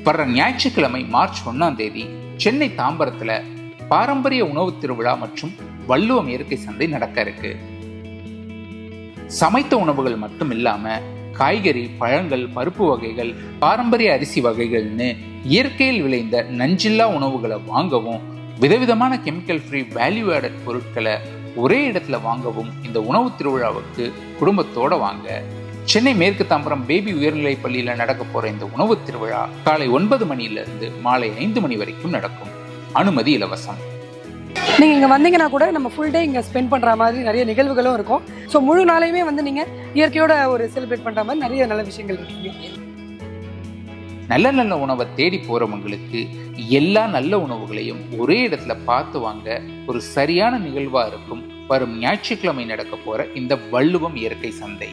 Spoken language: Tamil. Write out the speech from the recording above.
வர்ற ஞாயிற்றுக்கிழமை மார்ச் 1ஆம் தேதி சென்னை தாம்பரத்துல பாரம்பரிய உணவு திருவிழா மற்றும் வள்ளுவம் இயற்கை சந்தை நடக்க இருக்கு. சமைத்த உணவுகள் மட்டும் இல்லாம காய்கறி, பழங்கள், பருப்பு வகைகள், பாரம்பரிய அரிசி வகைகள்னு இயற்கையில் விளைந்த நஞ்சில்லா உணவுகளை வாங்கவும், விதவிதமான கெமிக்கல் ஃப்ரீ வேல்யூ ஆடட் பொருட்களை ஒரே இடத்துல வாங்கவும் இந்த உணவு திருவிழாவுக்கு குடும்பத்தோட வாங்க. சென்னை மேற்கு தாம்பரம் பேபி உயர்நிலைப் பள்ளியில நடக்க போற இந்த உணவு திருவிழா காலை 9 மணியிலிருந்து மாலை 5 மணி வரைக்கும் நடக்கும். அனுமதி இலவசம். நீங்கள் இங்கே வந்தீங்கன்னா கூட நம்ம ஃபுல் டே இங்கே ஸ்பெண்ட் பண்ணுற மாதிரி நிறைய நிகழ்வுகளும் இருக்கும். ஸோ முழு நாளையுமே நீங்கள் இயற்கையோட ஒரு செலிப்ரேட் பண்ணுற மாதிரி நிறைய நல்ல விஷயங்கள் இருக்குங்க. நல்ல நல்ல உணவை தேடி போறவங்களுக்கு எல்லா நல்ல உணவுகளையும் ஒரே இடத்துல பார்த்து வாங்க ஒரு சரியான நிகழ்வா இருக்கும் வரும் ஞாயிற்றுக்கிழமை நடக்க போற இந்த வள்ளுவம் இயற்கை சந்தை.